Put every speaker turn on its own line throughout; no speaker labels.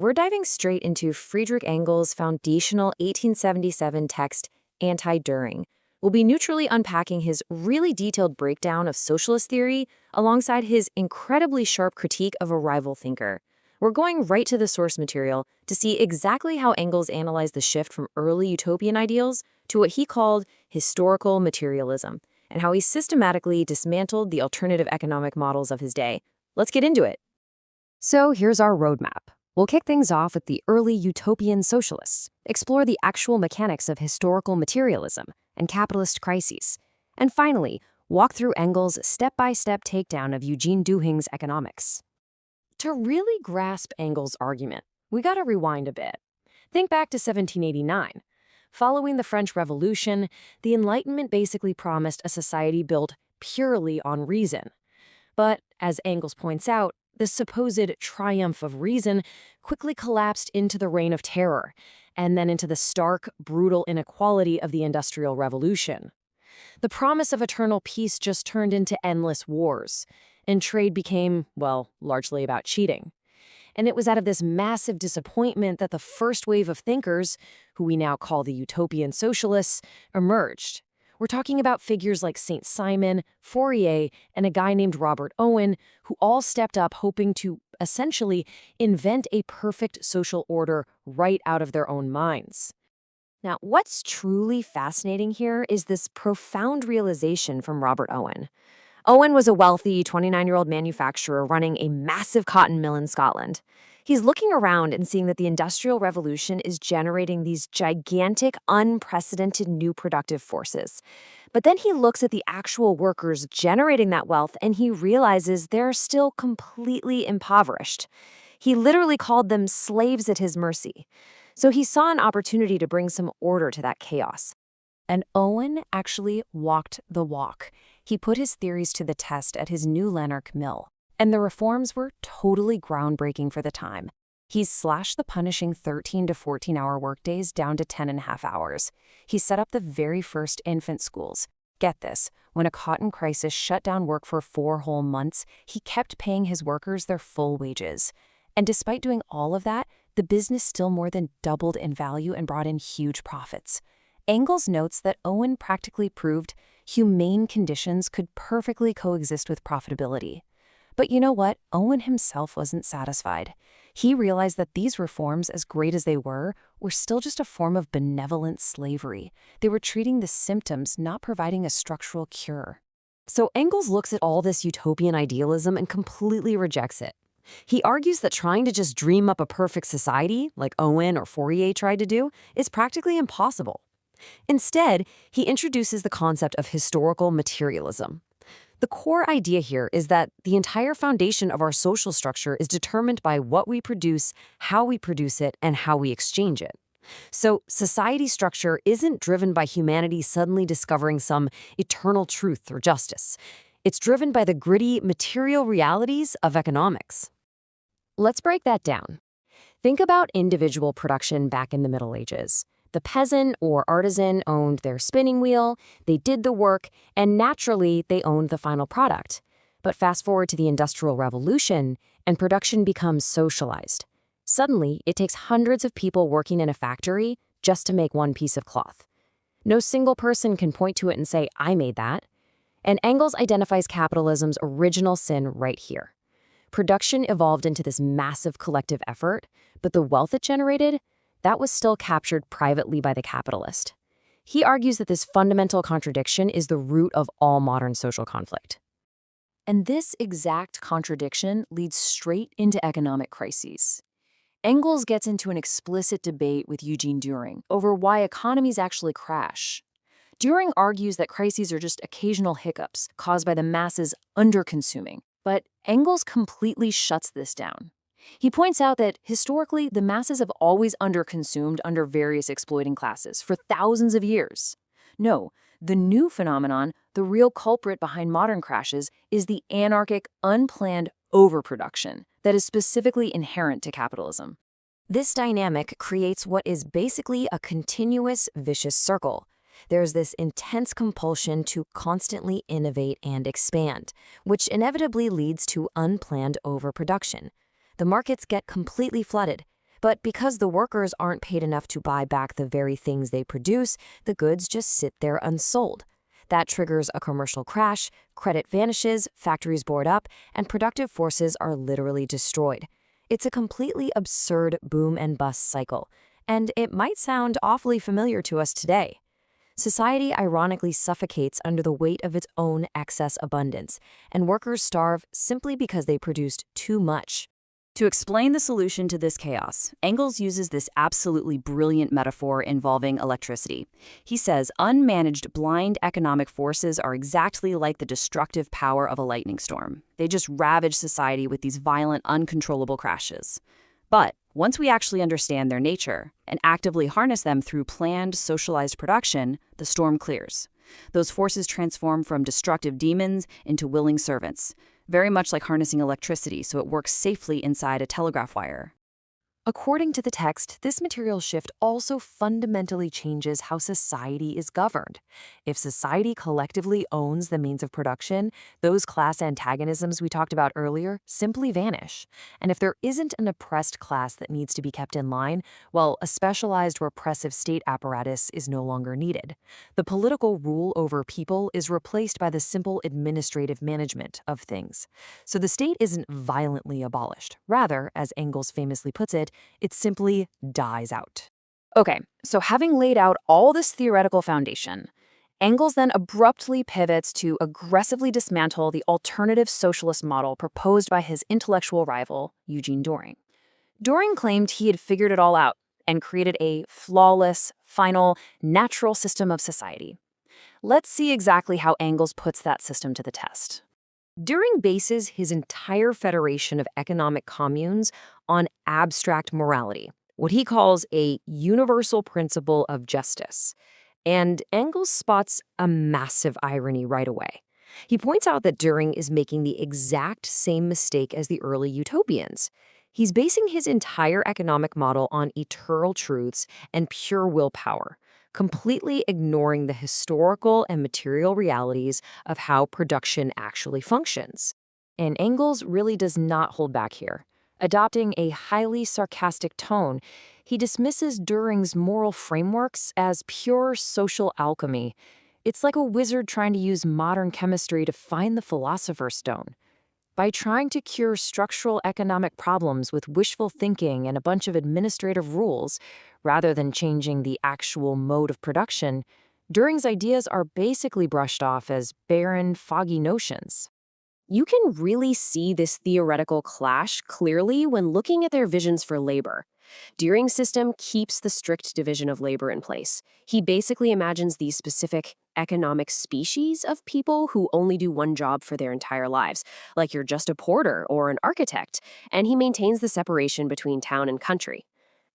We're diving straight into Friedrich Engels' foundational 1877 text, Anti-Dühring. We'll be neutrally unpacking his really detailed breakdown of socialist theory alongside his incredibly sharp critique of a rival thinker. We're going right to the source material to see exactly how Engels analyzed the shift from early utopian ideals to what he called historical materialism, and how he systematically dismantled the alternative economic models of his day. Let's get into it.
So here's our roadmap. We'll kick things off with the early utopian socialists, explore the actual mechanics of historical materialism and capitalist crises, and finally, walk through Engels' step-by-step takedown of Eugene Dühring's economics. To really grasp Engels' argument, we gotta rewind a bit. Think back to 1789. Following the French Revolution, the Enlightenment basically promised a society built purely on reason. But, as Engels points out, this supposed triumph of reason quickly collapsed into the reign of terror, and then into the stark, brutal inequality of the Industrial Revolution. The promise of eternal peace just turned into endless wars, and trade became, well, largely about cheating. And it was out of this massive disappointment that the first wave of thinkers, who we now call the utopian socialists, emerged. We're talking about figures like Saint Simon, Fourier, and a guy named Robert Owen, who all stepped up hoping to, essentially, invent a perfect social order right out of their own minds.
Now, what's truly fascinating here is this profound realization from Robert Owen. Owen was a wealthy 29-year-old manufacturer running a massive cotton mill in Scotland. He's looking around and seeing that the Industrial Revolution is generating these gigantic, unprecedented new productive forces. But then he looks at the actual workers generating that wealth and he realizes they're still completely impoverished. He literally called them slaves at his mercy. So he saw an opportunity to bring some order to that chaos.
And Owen actually walked the walk. He put his theories to the test at his New Lanark mill, and the reforms were totally groundbreaking for the time. He slashed the punishing 13 to 14-hour workdays down to 10.5 hours. He set up the very first infant schools. Get this, when a cotton crisis shut down work for 4 whole months, he kept paying his workers their full wages. And despite doing all of that, the business still more than doubled in value and brought in huge profits. Engels notes that Owen practically proved humane conditions could perfectly coexist with profitability. But you know what? Owen himself wasn't satisfied. He realized that these reforms, as great as they were still just a form of benevolent slavery. They were treating the symptoms, not providing a structural cure.
So Engels looks at all this utopian idealism and completely rejects it. He argues that trying to just dream up a perfect society, like Owen or Fourier tried to do, is practically impossible. Instead, he introduces the concept of historical materialism. The core idea here is that the entire foundation of our social structure is determined by what we produce, how we produce it, and how we exchange it. So, society structure isn't driven by humanity suddenly discovering some eternal truth or justice. It's driven by the gritty, material realities of economics. Let's break that down. Think about individual production back in the Middle Ages. The peasant or artisan owned their spinning wheel, they did the work, and naturally, they owned the final product. But fast forward to the Industrial Revolution, and production becomes socialized. Suddenly, it takes hundreds of people working in a factory just to make one piece of cloth. No single person can point to it and say, I made that. And Engels identifies capitalism's original sin right here. Production evolved into this massive collective effort, but the wealth it generated, that was still captured privately by the capitalist. He argues that this fundamental contradiction is the root of all modern social conflict.
And this exact contradiction leads straight into economic crises. Engels gets into an explicit debate with Eugene Dühring over why economies actually crash. Dühring argues that crises are just occasional hiccups caused by the masses underconsuming, but Engels completely shuts this down. He points out that, historically, the masses have always underconsumed under various exploiting classes for thousands of years. No, the new phenomenon, the real culprit behind modern crashes, is the anarchic, unplanned overproduction that is specifically inherent to capitalism.
This dynamic creates what is basically a continuous, vicious circle. There's this intense compulsion to constantly innovate and expand, which inevitably leads to unplanned overproduction. The markets get completely flooded. But because the workers aren't paid enough to buy back the very things they produce, the goods just sit there unsold. That triggers a commercial crash, credit vanishes, factories board up, and productive forces are literally destroyed. It's a completely absurd boom and bust cycle, and it might sound awfully familiar to us today. Society ironically suffocates under the weight of its own excess abundance, and workers starve simply because they produced too much. To explain the solution to this chaos, Engels uses this absolutely brilliant metaphor involving electricity. He says unmanaged blind economic forces are exactly like the destructive power of a lightning storm. They just ravage society with these violent, uncontrollable crashes. But once we actually understand their nature and actively harness them through planned, socialized production, the storm clears. Those forces transform from destructive demons into willing servants, very much like harnessing electricity so it works safely inside a telegraph wire. According to the text, this material shift also fundamentally changes how society is governed. If society collectively owns the means of production, those class antagonisms we talked about earlier simply vanish. And if there isn't an oppressed class that needs to be kept in line, well, a specialized repressive state apparatus is no longer needed. The political rule over people is replaced by the simple administrative management of things. So the state isn't violently abolished. Rather, as Engels famously puts it simply dies out. Okay, so having laid out all this theoretical foundation, Engels then abruptly pivots to aggressively dismantle the alternative socialist model proposed by his intellectual rival, Eugene Dühring. Dühring claimed he had figured it all out and created a flawless, final, natural system of society. Let's see exactly how Engels puts that system to the test. Dühring bases his entire federation of economic communes on abstract morality, what he calls a universal principle of justice. And Engels spots a massive irony right away. He points out that Dühring is making the exact same mistake as the early utopians. He's basing his entire economic model on eternal truths and pure willpower, completely ignoring the historical and material realities of how production actually functions. And Engels really does not hold back here. Adopting a highly sarcastic tone, he dismisses Dühring's moral frameworks as pure social alchemy. It's like a wizard trying to use modern chemistry to find the philosopher's stone. By trying to cure structural economic problems with wishful thinking and a bunch of administrative rules, rather than changing the actual mode of production, Dühring's ideas are basically brushed off as barren, foggy notions. You can really see this theoretical clash clearly when looking at their visions for labor. Dühring's system keeps the strict division of labor in place. He basically imagines these specific economic species of people who only do one job for their entire lives, like you're just a porter or an architect, and he maintains the separation between town and country.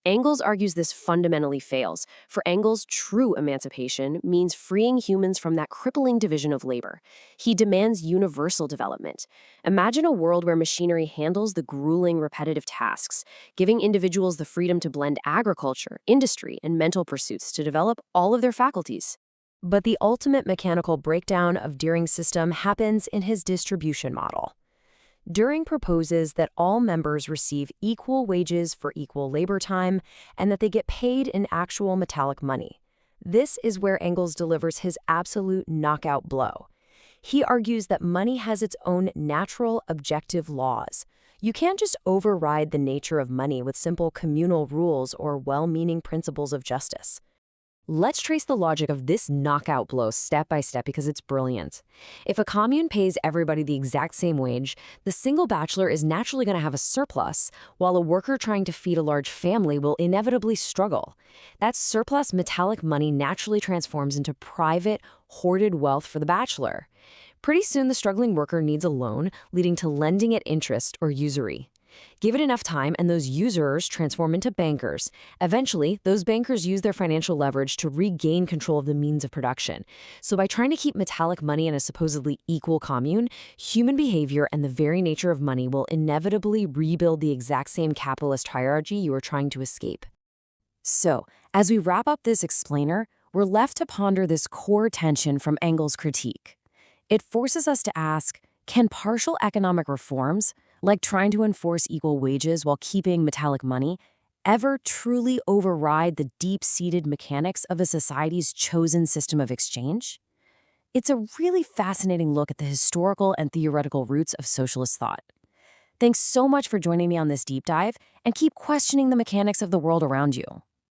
Engels argues this fundamentally fails. For Engels, true emancipation means freeing humans from that crippling division of labor. He demands universal development. Imagine a world where machinery handles the grueling, repetitive tasks, giving individuals the freedom to blend agriculture, industry, and mental pursuits to develop all of their faculties. But the ultimate mechanical breakdown of Dühring's system happens in his distribution model. Dühring proposes that all members receive equal wages for equal labor time and that they get paid in actual metallic money. This is where Engels delivers his absolute knockout blow. He argues that money has its own natural, objective laws. You can't just override the nature of money with simple communal rules or well-meaning principles of justice. Let's trace the logic of this knockout blow step by step because it's brilliant. If a commune pays everybody the exact same wage, the single bachelor is naturally going to have a surplus, while a worker trying to feed a large family will inevitably struggle. That surplus metallic money naturally transforms into private, hoarded wealth for the bachelor. Pretty soon, the struggling worker needs a loan, leading to lending at interest or usury. Give it enough time and those usurers transform into bankers. Eventually, those bankers use their financial leverage to regain control of the means of production. So by trying to keep metallic money in a supposedly equal commune, human behavior and the very nature of money will inevitably rebuild the exact same capitalist hierarchy you are trying to escape. So, as we wrap up this explainer, we're left to ponder this core tension from Engels' critique. It forces us to ask, can partial economic reforms, like trying to enforce equal wages while keeping metallic money, ever truly override the deep-seated mechanics of a society's chosen system of exchange? It's a really fascinating look at the historical and theoretical roots of socialist thought. Thanks so much for joining me on this deep dive, and keep questioning the mechanics of the world around you.